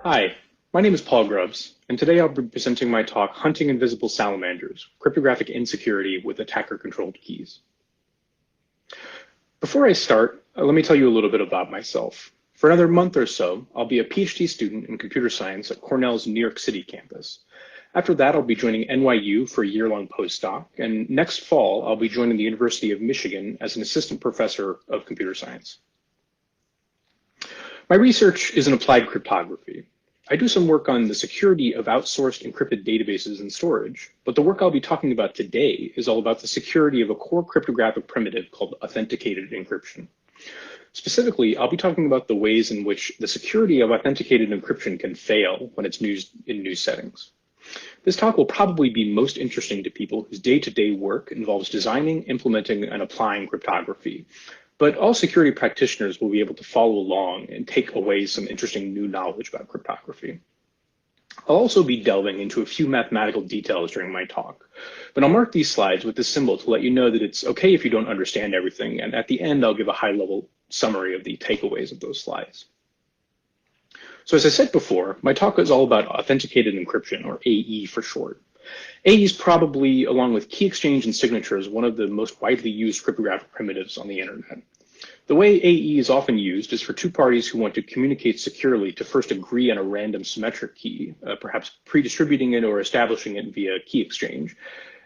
Hi, my name is Paul Grubbs, and today I'll be presenting my talk, Hunting Invisible Salamanders, Cryptographic Insecurity with Attacker-Controlled Keys. Before I start, let me tell you a little bit about myself. For another month or so, I'll be a PhD student in computer science at Cornell's New York City campus. After that, I'll be joining NYU for a year-long postdoc, and next fall, I'll be joining the University of Michigan as an assistant professor of computer science. My research is in applied cryptography. I do some work on the security of outsourced encrypted databases and storage, but the work I'll be talking about today is all about the security of a core cryptographic primitive called authenticated encryption. Specifically, I'll be talking about the ways in which the security of authenticated encryption can fail when it's used in new settings. This talk will probably be most interesting to people whose day-to-day work involves designing, implementing, and applying cryptography. But all security practitioners will be able to follow along and take away some interesting new knowledge about cryptography. I'll also be delving into a few mathematical details during my talk, but I'll mark these slides with this symbol to let you know that it's okay if you don't understand everything, and at the end I'll give a high-level summary of the takeaways of those slides. So as I said before, my talk is all about authenticated encryption, or AE for short. AE is probably, along with key exchange and signatures, one of the most widely used cryptographic primitives on the internet. The way AE is often used is for two parties who want to communicate securely to first agree on a random symmetric key, perhaps pre-distributing it or establishing it via key exchange,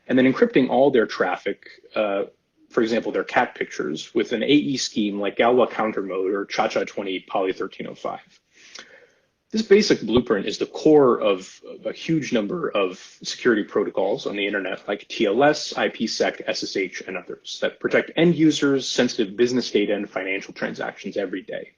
and then encrypting all their traffic, for example, their cat pictures, with an AE scheme like Galois counter mode or Cha-Cha-20 poly 1305. This basic blueprint is the core of a huge number of security protocols on the internet, like TLS, IPSec, SSH, and others that protect end users, sensitive business data, and financial transactions every day.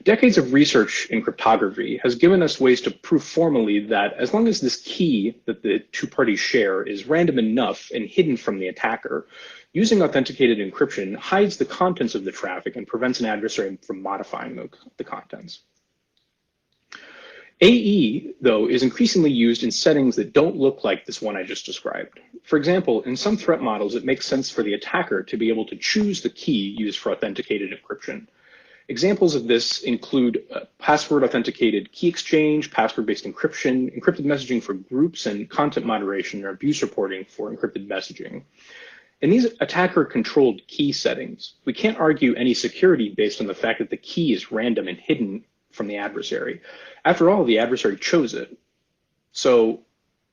Decades of research in cryptography has given us ways to prove formally that as long as this key that the two parties share is random enough and hidden from the attacker, using authenticated encryption hides the contents of the traffic and prevents an adversary from modifying the contents. AE, though, is increasingly used in settings that don't look like this one I just described. For example, in some threat models, it makes sense for the attacker to be able to choose the key used for authenticated encryption. Examples of this include password-authenticated key exchange, password-based encryption, encrypted messaging for groups, and content moderation or abuse reporting for encrypted messaging. In these attacker-controlled key settings, we can't argue any security based on the fact that the key is random and hidden from the adversary. After all, the adversary chose it. So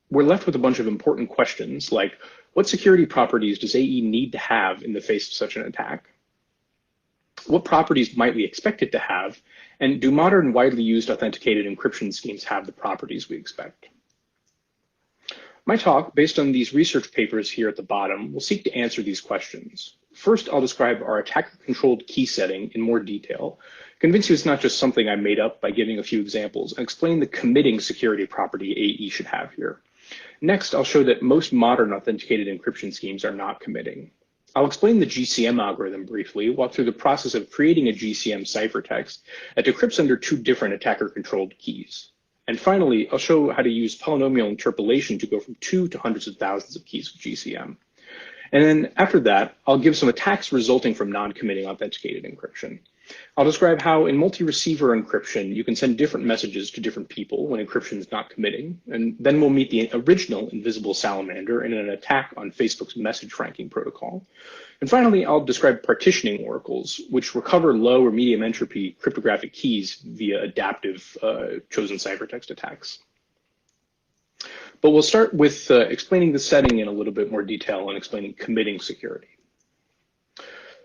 we're left with a bunch of important questions like, what security properties does AE need to have in the face of such an attack? What properties might we expect it to have? And do modern widely used authenticated encryption schemes have the properties we expect? My talk, based on these research papers here at the bottom, will seek to answer these questions. First, I'll describe our attacker-controlled key setting in more detail, convince you it's not just something I made up by giving a few examples, and explain the committing security property AE should have here. Next, I'll show that most modern authenticated encryption schemes are not committing. I'll explain the GCM algorithm briefly, walk through the process of creating a GCM ciphertext that decrypts under two different attacker-controlled keys. And finally, I'll show how to use polynomial interpolation to go from 2 to hundreds of thousands of keys with GCM. And then after that, I'll give some attacks resulting from non-committing authenticated encryption. I'll describe how in multi-receiver encryption, you can send different messages to different people when encryption is not committing. And then we'll meet the original invisible salamander in an attack on Facebook's message ranking protocol. And finally, I'll describe partitioning oracles, which recover low or medium entropy cryptographic keys via adaptive chosen ciphertext attacks. But we'll start with explaining the setting in a little bit more detail and explaining committing security.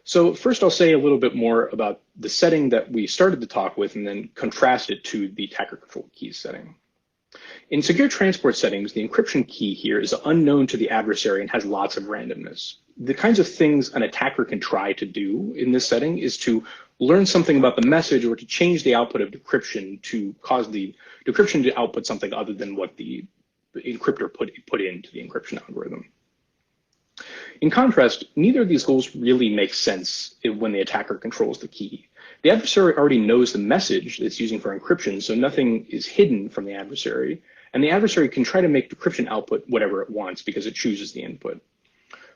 So first I'll say a little bit more about the setting that we started the talk with and then contrast it to the attacker-controlled keys setting. In secure transport settings, the encryption key here is unknown to the adversary and has lots of randomness. The kinds of things an attacker can try to do in this setting is to learn something about the message or to change the output of decryption to cause the decryption to output something other than what the encryptor put into the encryption algorithm. In contrast, neither of these goals really make sense when the attacker controls the key. The adversary already knows the message that it's using for encryption, so nothing is hidden from the adversary. And the adversary can try to make decryption output whatever it wants because it chooses the input.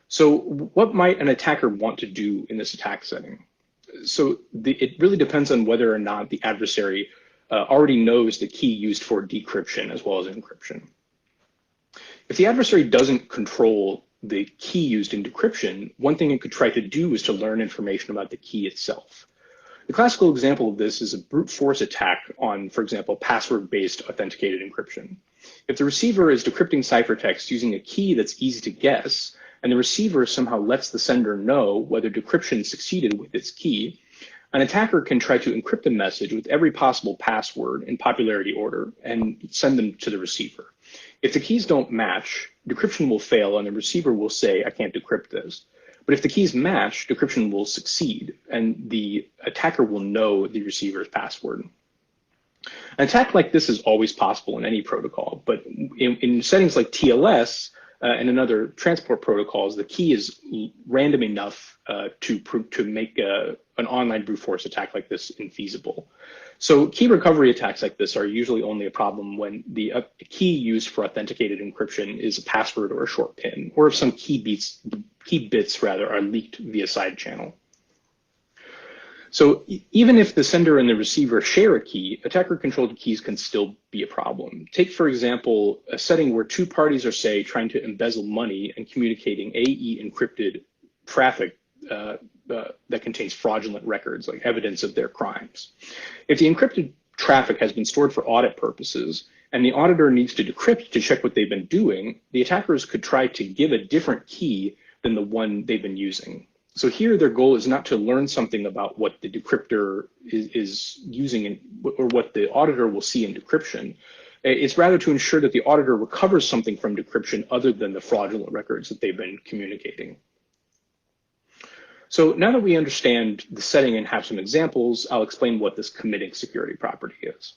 So what might an attacker want to do in this attack setting? So it really depends on whether or not the adversary already knows the key used for decryption as well as encryption. If the adversary doesn't control the key used in decryption, one thing it could try to do is to learn information about the key itself. The classical example of this is a brute force attack on, for example, password-based authenticated encryption. If the receiver is decrypting ciphertext using a key that's easy to guess, and the receiver somehow lets the sender know whether decryption succeeded with its key, an attacker can try to encrypt the message with every possible password in popularity order and send them to the receiver. If the keys don't match, decryption will fail and the receiver will say, I can't decrypt this. But if the keys match, decryption will succeed and the attacker will know the receiver's password. An attack like this is always possible in any protocol, but in settings like TLS and in other transport protocols, the key is random enough to make an online brute force attack like this infeasible. So key recovery attacks like this are usually only a problem when the key used for authenticated encryption is a password or a short PIN, or if some key bits are leaked via side channel. So even if the sender and the receiver share a key, attacker-controlled keys can still be a problem. Take, for example, a setting where two parties are, say, trying to embezzle money and communicating AE encrypted traffic that contains fraudulent records, like evidence of their crimes. If the encrypted traffic has been stored for audit purposes, and the auditor needs to decrypt to check what they've been doing, the attackers could try to give a different key than the one they've been using. So here their goal is not to learn something about what the decryptor is using or what the auditor will see in decryption. It's rather to ensure that the auditor recovers something from decryption other than the fraudulent records that they've been communicating. So now that we understand the setting and have some examples, I'll explain what this committing security property is.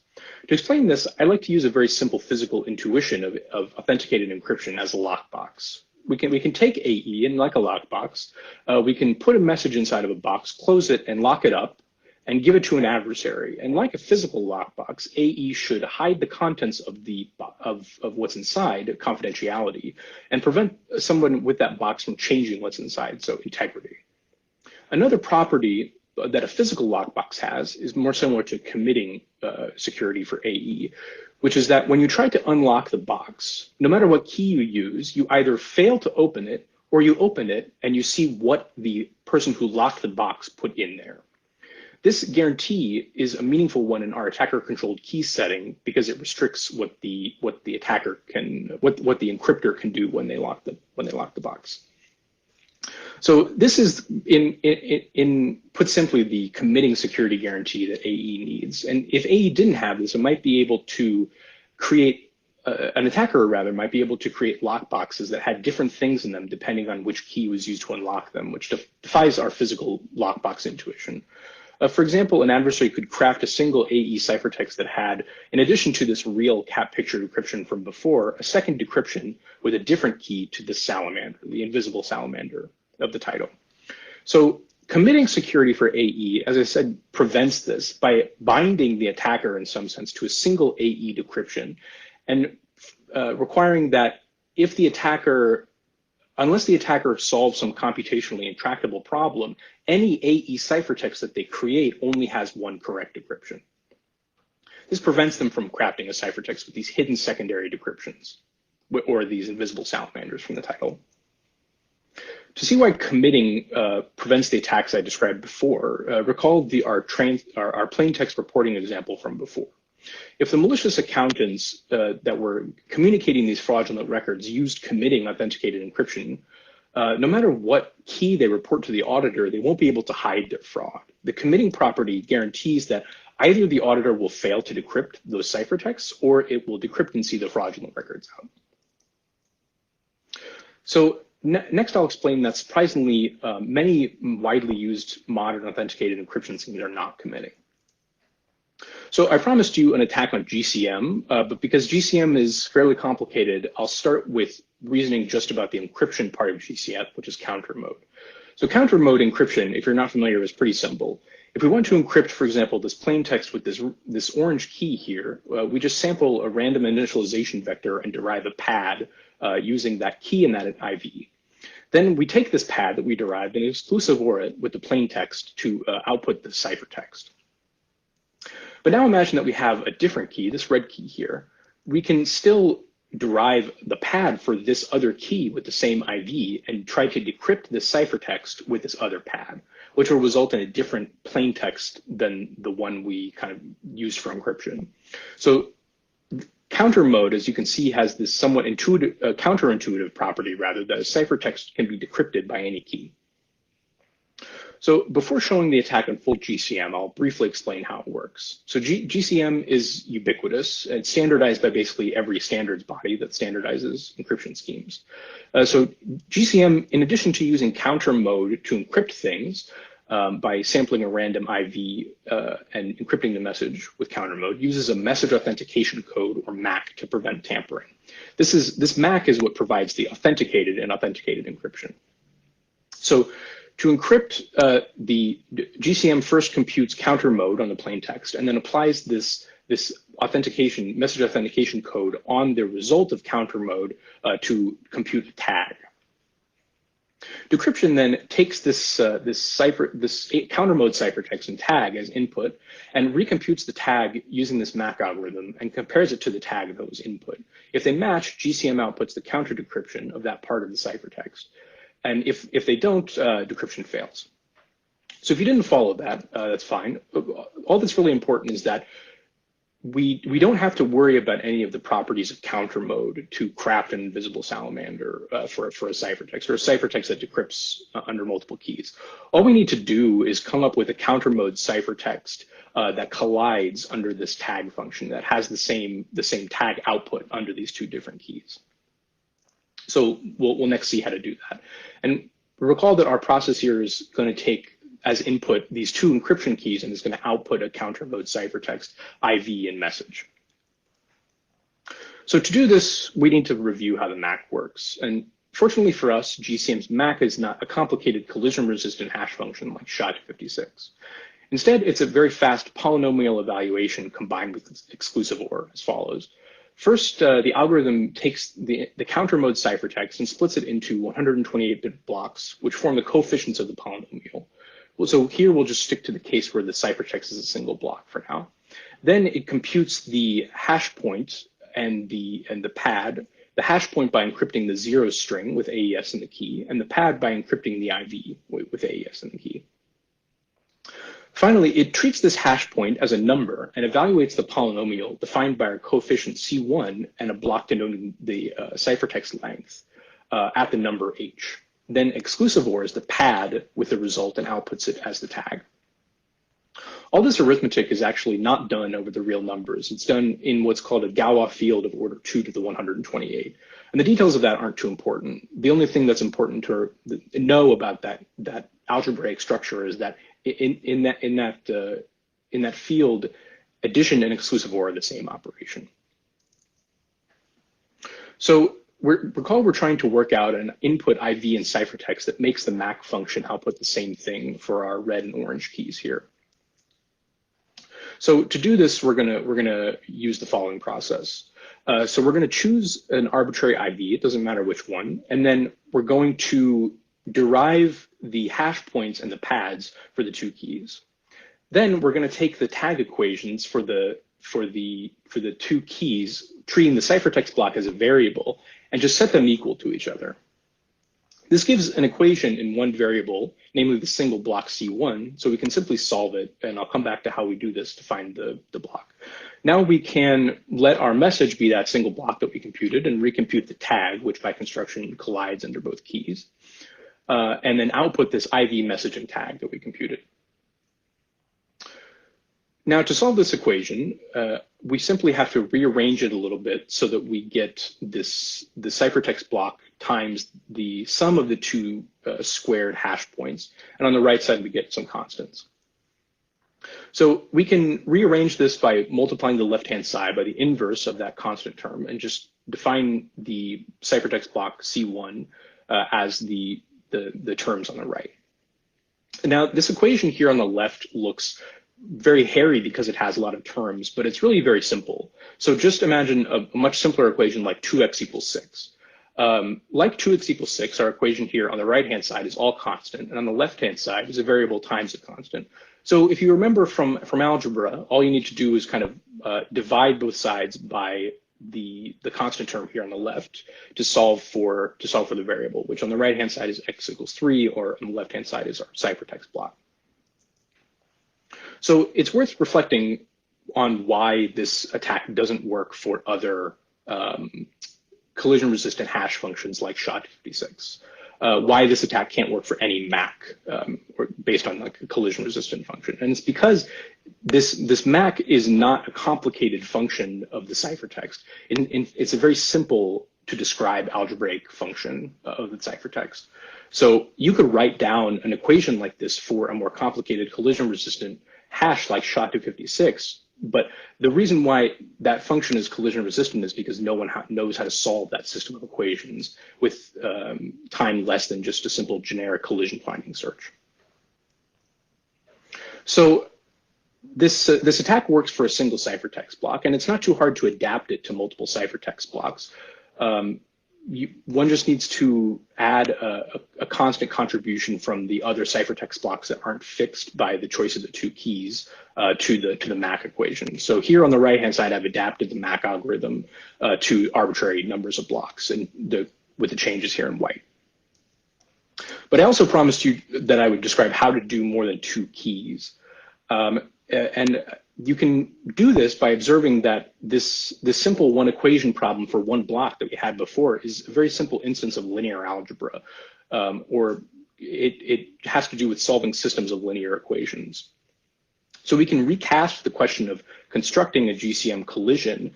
To explain this, I like to use a very simple physical intuition of authenticated encryption as a lockbox. We can take AE and like a lockbox, we can put a message inside of a box, close it and lock it up and give it to an adversary. And like a physical lockbox, AE should hide the contents of what's inside, confidentiality, and prevent someone with that box from changing what's inside, so integrity. Another property that a physical lockbox has is more similar to committing security for AE, which is that when you try to unlock the box, no matter what key you use, you either fail to open it or you open it and you see what the person who locked the box put in there. This guarantee is a meaningful one in our attacker-controlled key setting because it restricts what the attacker can, what the encryptor can do when they lock the box. So this is, in put simply, the committing security guarantee that AE needs. And if AE didn't have this, it might be able to create, an attacker rather, might be able to create lockboxes that had different things in them depending on which key was used to unlock them, which defies our physical lockbox intuition. For example, an adversary could craft a single AE ciphertext that had, in addition to this real cat picture decryption from before, a second decryption with a different key to the salamander, the invisible salamander of the title. So committing security for AE, as I said, prevents this by binding the attacker in some sense to a single AE decryption and requiring that if the attacker, unless the attacker solves some computationally intractable problem, any AE ciphertext that they create only has one correct decryption. This prevents them from crafting a ciphertext with these hidden secondary decryptions or these invisible salamanders from the title. To see why committing prevents the attacks I described before, recall our plain text reporting example from before. If the malicious accountants that were communicating these fraudulent records used committing authenticated encryption, no matter what key they report to the auditor, they won't be able to hide their fraud. The committing property guarantees that either the auditor will fail to decrypt those ciphertexts or it will decrypt and see the fraudulent records out. So next, I'll explain that surprisingly, many widely used modern authenticated encryption schemes are not committing. So I promised you an attack on GCM, but because GCM is fairly complicated, I'll start with reasoning just about the encryption part of GCM, which is counter mode. So counter mode encryption, if you're not familiar, is pretty simple. If we want to encrypt, for example, this plain text with this orange key here, we just sample a random initialization vector and derive a pad using that key and that IV. Then we take this pad that we derived and exclusive OR it with the plain text to output the ciphertext. But now imagine that we have a different key, this red key here. We can still derive the pad for this other key with the same IV and try to decrypt the ciphertext with this other pad, which will result in a different plain text than the one we kind of used for encryption. So counter mode, as you can see, has this somewhat counterintuitive property, rather, that a ciphertext can be decrypted by any key. So before showing the attack in full GCM, I'll briefly explain how it works. So GCM is ubiquitous and standardized by basically every standards body that standardizes encryption schemes. So GCM, in addition to using counter mode to encrypt things by sampling a random IV and encrypting the message with counter mode, uses a message authentication code, or MAC, to prevent tampering. This MAC is what provides the authenticated and authenticated encryption. So to encrypt, the GCM first computes counter mode on the plain text and then applies this message authentication code on the result of counter mode to compute a tag. Decryption then takes this counter mode ciphertext and tag as input and recomputes the tag using this MAC algorithm and compares it to the tag that was input. If they match, GCM outputs the counter decryption of that part of the ciphertext. And if they don't, decryption fails. So if you didn't follow that, that's fine. All that's really important is that we don't have to worry about any of the properties of counter mode to craft an invisible salamander for a ciphertext, or a ciphertext that decrypts under multiple keys. All we need to do is come up with a counter mode ciphertext that collides under this tag function that has the same tag output under these two different keys. So we'll next see how to do that. And recall that our process here is going to take as input these two encryption keys and is going to output a counter mode ciphertext, IV, and message. So to do this, we need to review how the MAC works. And fortunately for us, GCM's MAC is not a complicated collision-resistant hash function like SHA-256. Instead, it's a very fast polynomial evaluation combined with exclusive OR as follows. First, the algorithm takes the counter mode ciphertext and splits it into 128-bit blocks, which form the coefficients of the polynomial. Well, so here we'll just stick to the case where the ciphertext is a single block for now. Then it computes the hash point and the pad, the hash point by encrypting the 0 string with AES in the key, and the pad by encrypting the IV with AES in the key. Finally, it treats this hash point as a number and evaluates the polynomial defined by our coefficient C1 and a block denoting the ciphertext length at the number H. Then exclusive OR is the pad with the result and outputs it as the tag. All this arithmetic is actually not done over the real numbers. It's done in what's called a Galois field of order 2 to the 128. And the details of that aren't too important. The only thing that's important to know about that algebraic structure is that in that field, addition and exclusive OR are the same operation. So recall we're trying to work out an input IV and ciphertext that makes the MAC function output the same thing for our red and orange keys here. So to do this, we're gonna use the following process. So we're gonna choose an arbitrary IV, it doesn't matter which one, and then we're going to derive the hash points and the pads for the two keys. Then we're going to take the tag equations for the two keys, treating the ciphertext block as a variable, and just set them equal to each other. This gives an equation in one variable, namely the single block C1, so we can simply solve it, and I'll come back to how we do this to find the block. Now we can let our message be that single block that we computed and recompute the tag, which by construction collides under both keys. And then output this IV messaging tag that we computed. Now to solve this equation, we simply have to rearrange it a little bit so that we get the ciphertext block times the sum of the two squared hash points. And on the right side, we get some constants. So we can rearrange this by multiplying the left-hand side by the inverse of that constant term and just define the ciphertext block C1 as the terms on the right. Now, this equation here on the left looks very hairy because it has a lot of terms, but it's really very simple. So just imagine a much simpler equation like 2x equals 6. Like 2x equals 6, our equation here on the right-hand side is all constant, and on the left-hand side is a variable times a constant. So if you remember from algebra, all you need to do is kind of divide both sides by the constant term here on the left to solve for the variable, which on the right-hand side is x equals 3, or on the left-hand side is our ciphertext block. So it's worth reflecting on why this attack doesn't work for other collision-resistant hash functions like SHA-256. Why this attack can't work for any MAC or based on like a collision-resistant function. And it's because this MAC is not a complicated function of the ciphertext. It's a very simple to describe algebraic function of the ciphertext. So you could write down an equation like this for a more complicated collision-resistant hash like SHA-256, but the reason why that function is collision resistant is because no one knows how to solve that system of equations with time less than just a simple generic collision finding search. So this attack works for a single ciphertext block, and it's not too hard to adapt it to multiple ciphertext blocks. One just needs to add a constant contribution from the other ciphertext blocks that aren't fixed by the choice of the two keys to the MAC equation. So here on the right-hand side, I've adapted the MAC algorithm to arbitrary numbers of blocks and with the changes here in white. But I also promised you that I would describe how to do more than two keys. And you can do this by observing that this simple one equation problem for one block that we had before is a very simple instance of linear algebra, or it has to do with solving systems of linear equations. So we can recast the question of constructing a GCM collision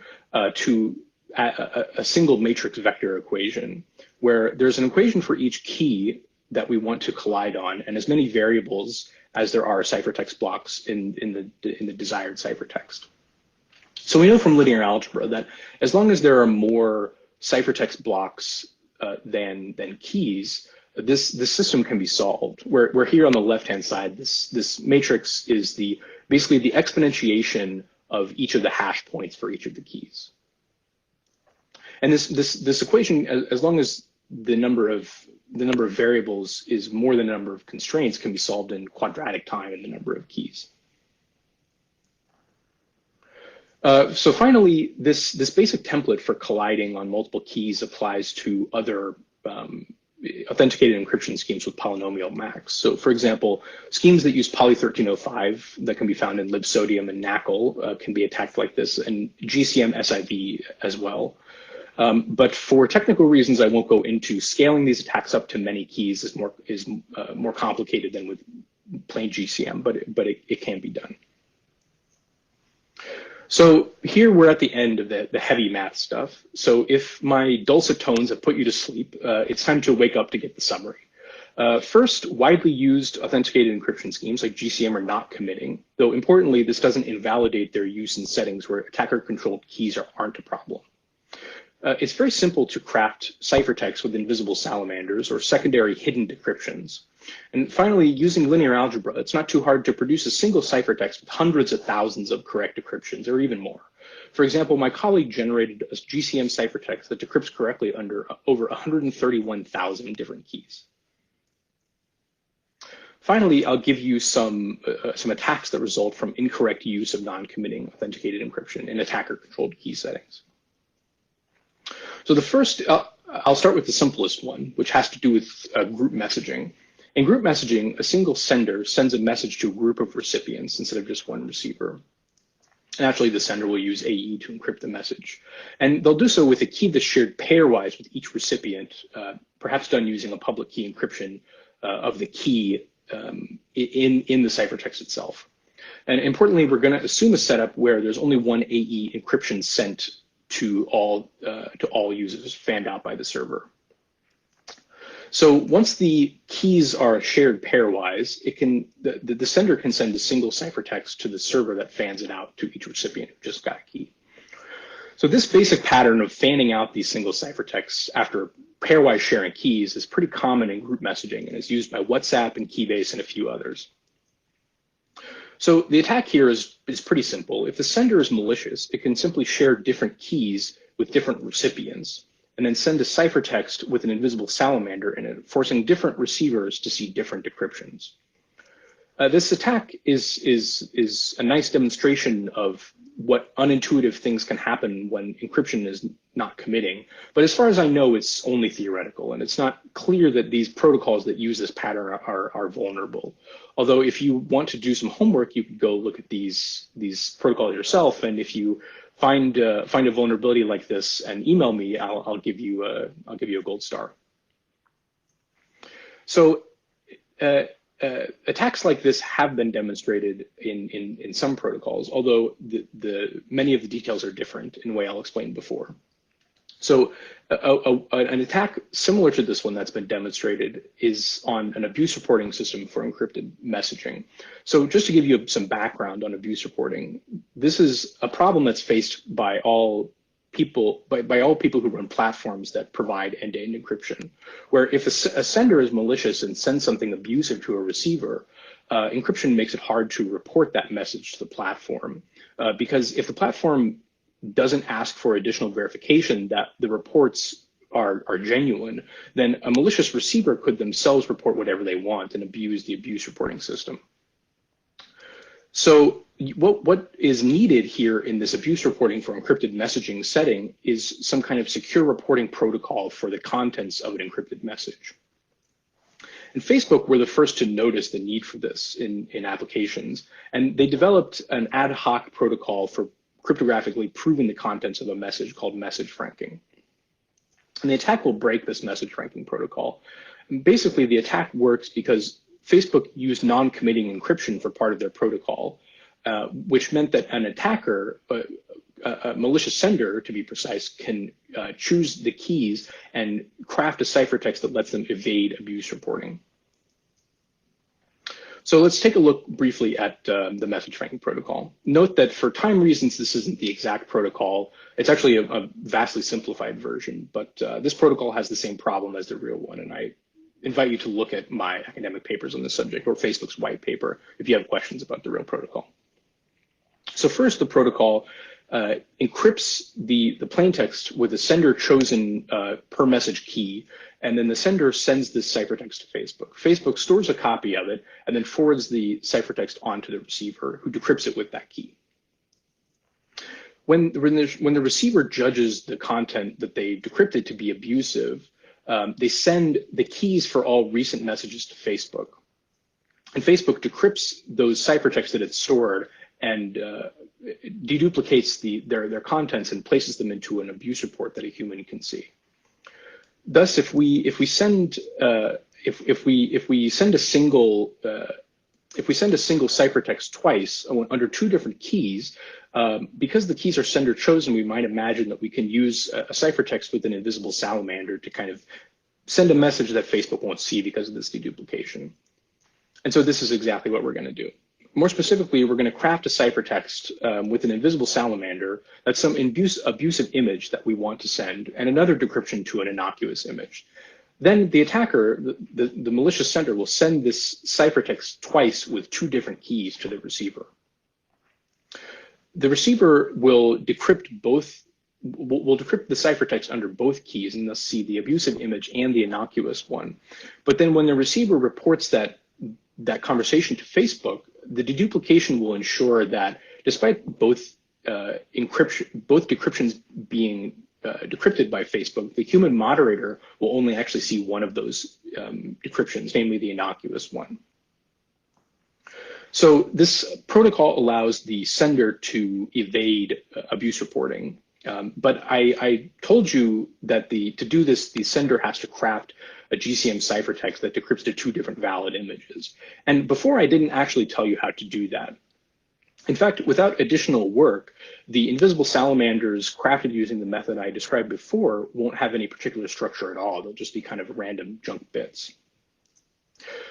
to a single matrix vector equation, where there's an equation for each key that we want to collide on, and as many variables as there are ciphertext blocks in the desired ciphertext. So we know from linear algebra that as long as there are more ciphertext blocks than keys, this system can be solved. Where here on the left-hand side, this matrix is basically the exponentiation of each of the hash points for each of the keys. And this equation, as long as the number of variables is more than the number of constraints, can be solved in quadratic time in the number of keys. So finally, this basic template for colliding on multiple keys applies to other authenticated encryption schemes with polynomial MACs. So for example, schemes that use poly 1305 that can be found in libsodium and NACL can be attacked like this, and GCM SIV as well. But for technical reasons, I won't go into. Scaling these attacks up to many keys is more complicated than with plain GCM, but it can be done. So here we're at the end of the heavy math stuff. So if my dulcet tones have put you to sleep, it's time to wake up to get the summary. First, widely used authenticated encryption schemes like GCM are not committing, though importantly, this doesn't invalidate their use in settings where attacker-controlled keys aren't a problem. It's very simple to craft ciphertext with invisible salamanders or secondary hidden decryptions. And finally, using linear algebra, it's not too hard to produce a single ciphertext with hundreds of thousands of correct decryptions, or even more. For example, my colleague generated a GCM ciphertext that decrypts correctly under over 131,000 different keys. Finally, I'll give you some attacks that result from incorrect use of non-committing authenticated encryption in attacker-controlled key settings. So the first, I'll start with the simplest one, which has to do with group messaging. In group messaging, a single sender sends a message to a group of recipients instead of just one receiver. And actually, the sender will use AE to encrypt the message. And they'll do so with a key that's shared pairwise with each recipient, perhaps done using a public key encryption of the key in the ciphertext itself. And importantly, we're going to assume a setup where there's only one AE encryption sent to all users fanned out by the server. So once the keys are shared pairwise, the sender can send a single ciphertext to the server that fans it out to each recipient who just got a key. So this basic pattern of fanning out these single ciphertexts after pairwise sharing keys is pretty common in group messaging and is used by WhatsApp and Keybase and a few others. So the attack here is pretty simple. If the sender is malicious, it can simply share different keys with different recipients and then send a ciphertext with an invisible salamander in it, forcing different receivers to see different decryptions. This attack is a nice demonstration of what unintuitive things can happen when encryption is not committing. But as far as I know, it's only theoretical, and it's not clear that these protocols that use this pattern are vulnerable. Although if you want to do some homework, you could go look at these protocols yourself, and if you find a vulnerability like this and email me, I'll give you a gold star. So attacks like this have been demonstrated in some protocols, although many of the details are different in a way I'll explain before. So an attack similar to this one that's been demonstrated is on an abuse reporting system for encrypted messaging. So just to give you some background on abuse reporting, this is a problem that's faced by all people who run platforms that provide end-to-end encryption, where if a sender is malicious and sends something abusive to a receiver, encryption makes it hard to report that message to the platform. Because if the platform doesn't ask for additional verification that the reports are genuine, then a malicious receiver could themselves report whatever they want and abuse the abuse reporting system. So what is needed here in this abuse reporting for encrypted messaging setting is some kind of secure reporting protocol for the contents of an encrypted message. And Facebook were the first to notice the need for this in applications, and they developed an ad hoc protocol for cryptographically proving the contents of a message called message franking. And the attack will break this message franking protocol. And basically, the attack works because Facebook used non-committing encryption for part of their protocol, which meant that an attacker, a malicious sender to be precise, can choose the keys and craft a ciphertext that lets them evade abuse reporting. So let's take a look briefly at the message franking protocol. Note that for time reasons, this isn't the exact protocol. It's actually a vastly simplified version, but this protocol has the same problem as the real one, and I invite you to look at my academic papers on this subject or Facebook's white paper if you have questions about the real protocol. So first, the protocol encrypts the plaintext with a sender chosen per message key, and then the sender sends this ciphertext to Facebook. Facebook stores a copy of it and then forwards the ciphertext onto the receiver, who decrypts it with that key. When the receiver judges the content that they decrypted to be abusive, they send the keys for all recent messages to Facebook. And Facebook decrypts those ciphertexts that it's stored and deduplicates their contents and places them into an abuse report that a human can see. Thus, if we send a single ciphertext twice under two different keys, because the keys are sender chosen, we might imagine that we can use a ciphertext with an invisible salamander to kind of send a message that Facebook won't see because of this deduplication. And so this is exactly what we're going to do. More specifically, we're going to craft a ciphertext with an invisible salamander that's some abusive image that we want to send, and another decryption to an innocuous image. Then the attacker, the malicious sender, will send this ciphertext twice with two different keys to the receiver. The receiver will decrypt the ciphertext under both keys and thus see the abusive image and the innocuous one. But then when the receiver reports that conversation to Facebook, the deduplication will ensure that despite both decryptions being decrypted by Facebook, the human moderator will only actually see one of those decryptions, namely the innocuous one. So this protocol allows the sender to evade abuse reporting. But I told you that to do this, the sender has to craft a GCM ciphertext that decrypts to two different valid images. And before, I didn't actually tell you how to do that. In fact, without additional work, the invisible salamanders crafted using the method I described before won't have any particular structure at all. They'll just be kind of random junk bits.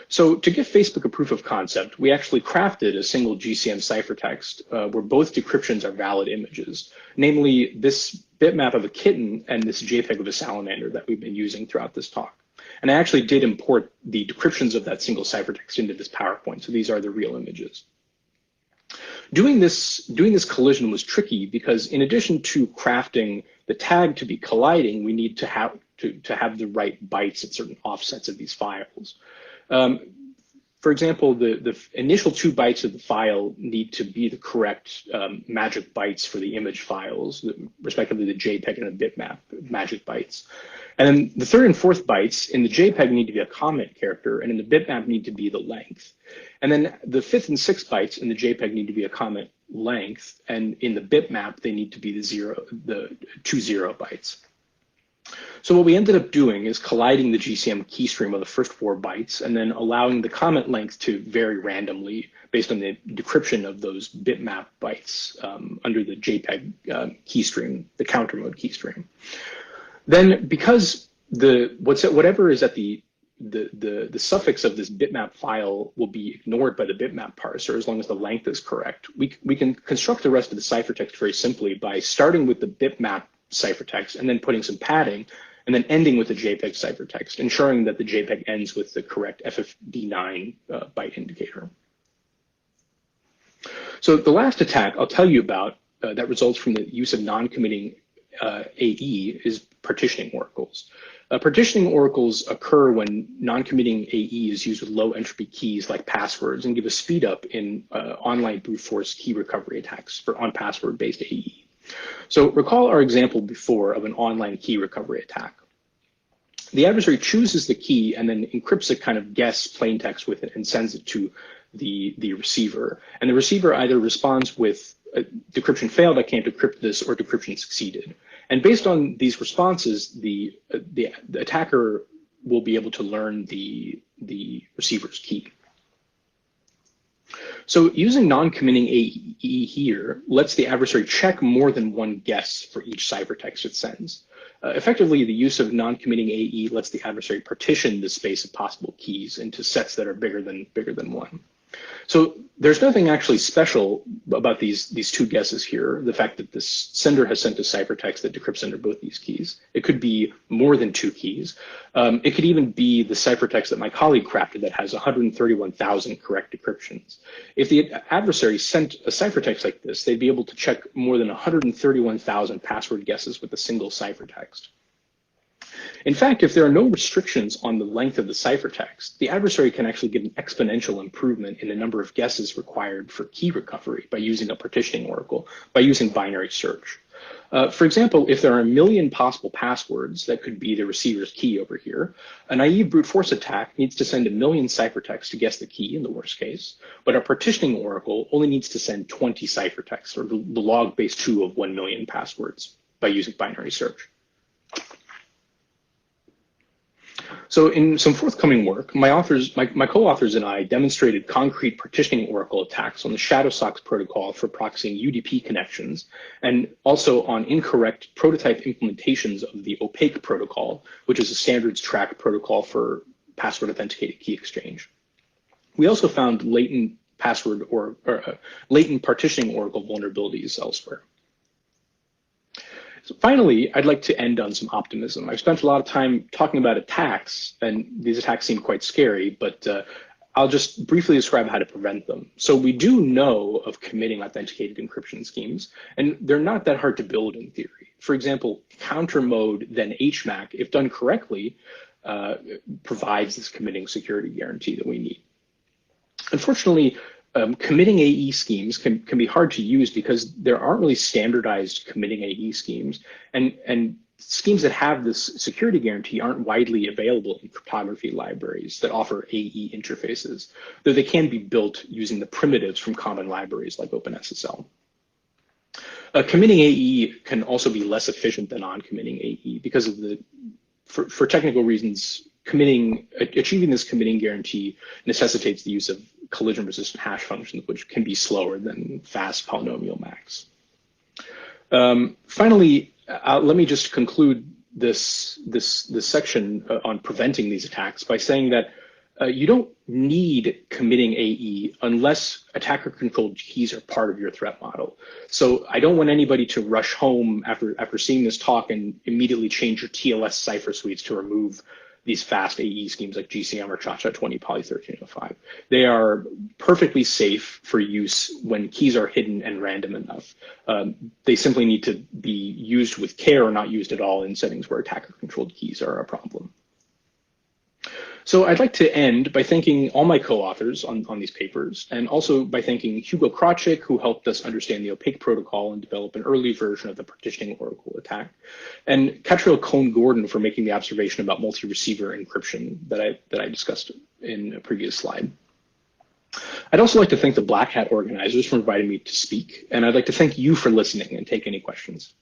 So to give Facebook a proof of concept, we actually crafted a single GCM ciphertext where both decryptions are valid images. Namely, this bitmap of a kitten and this JPEG of a salamander that we've been using throughout this talk. And I actually did import the decryptions of that single ciphertext into this PowerPoint, so these are the real images. Doing this collision was tricky because in addition to crafting the tag to be colliding, we need to have the right bytes at certain offsets of these files. For example, the initial 2 bytes of the file need to be the correct magic bytes for the image files, respectively the JPEG and the bitmap magic bytes. And then the 3rd and 4th bytes in the JPEG need to be a comment character, and in the bitmap need to be the length. And then the 5th and 6th bytes in the JPEG need to be a comment length, and in the bitmap they need to be the 2 0 bytes. So what we ended up doing is colliding the GCM keystream of the first 4 bytes and then allowing the comment length to vary randomly based on the decryption of those bitmap bytes under the JPEG keystream, the counter mode keystream. Then because whatever is at the suffix of this bitmap file will be ignored by the bitmap parser as long as the length is correct, we can construct the rest of the ciphertext very simply by starting with the bitmap ciphertext and then putting some padding and then ending with the JPEG ciphertext, ensuring that the JPEG ends with the correct FFD9 byte indicator. So the last attack I'll tell you about that results from the use of non-committing AE is partitioning oracles. Partitioning oracles occur when non-committing AE is used with low entropy keys like passwords and give a speed up in online brute force key recovery attacks for on-password based AE. So recall our example before of an online key recovery attack. The adversary chooses the key and then encrypts a kind of guess plaintext with it and sends it to the receiver. And the receiver either responds with decryption failed, I can't decrypt this, or decryption succeeded. And based on these responses, the attacker will be able to learn the receiver's key. So using non-committing AE here lets the adversary check more than one guess for each ciphertext it sends. Effectively, the use of non-committing AE lets the adversary partition the space of possible keys into sets that are bigger than one. So there's nothing actually special about these 2 guesses here. The fact that this sender has sent a ciphertext that decrypts under both these keys. It could be more than 2 keys. It could even be the ciphertext that my colleague crafted that has 131,000 correct decryptions. If the adversary sent a ciphertext like this, they'd be able to check more than 131,000 password guesses with a single ciphertext. In fact, if there are no restrictions on the length of the ciphertext, the adversary can actually get an exponential improvement in the number of guesses required for key recovery by using a partitioning oracle, by using binary search. For example, if there are 1 million possible passwords that could be the receiver's key over here, a naive brute force attack needs to send 1 million ciphertexts to guess the key in the worst case, but a partitioning oracle only needs to send 20 ciphertexts, or the log base 2 of 1 million passwords by using binary search. So in some forthcoming work, my co-authors and I demonstrated concrete partitioning oracle attacks on the ShadowSox protocol for proxying UDP connections, and also on incorrect prototype implementations of the opaque protocol, which is a standards track protocol for password authenticated key exchange. We also found latent password or latent partitioning oracle vulnerabilities elsewhere. So finally, I'd like to end on some optimism. I've spent a lot of time talking about attacks, and these attacks seem quite scary, but I'll just briefly describe how to prevent them. So we do know of committing authenticated encryption schemes, and they're not that hard to build in theory. For example, counter mode, then HMAC, if done correctly, provides this committing security guarantee that we need. Unfortunately, committing AE schemes can be hard to use because there aren't really standardized committing AE schemes, and schemes that have this security guarantee aren't widely available in cryptography libraries that offer AE interfaces, though they can be built using the primitives from common libraries like OpenSSL. Committing AE can also be less efficient than non-committing AE because of for technical reasons, achieving this committing guarantee necessitates the use of collision-resistant hash functions, which can be slower than fast polynomial max. Finally, let me just conclude this section on preventing these attacks by saying that You don't need committing AE unless attacker-controlled keys are part of your threat model. So I don't want anybody to rush home after seeing this talk and immediately change your TLS cipher suites to remove these fast AE schemes like GCM or Cha-Cha-20 Poly 1305. They are perfectly safe for use when keys are hidden and random enough. They simply need to be used with care or not used at all in settings where attacker-controlled keys are a problem. So I'd like to end by thanking all my co-authors on these papers, and also by thanking Hugo Krawczyk, who helped us understand the opaque protocol and develop an early version of the partitioning oracle attack, and Catriel Cohn-Gordon for making the observation about multi-receiver encryption that I discussed in a previous slide. I'd also like to thank the Black Hat organizers for inviting me to speak, and I'd like to thank you for listening and take any questions.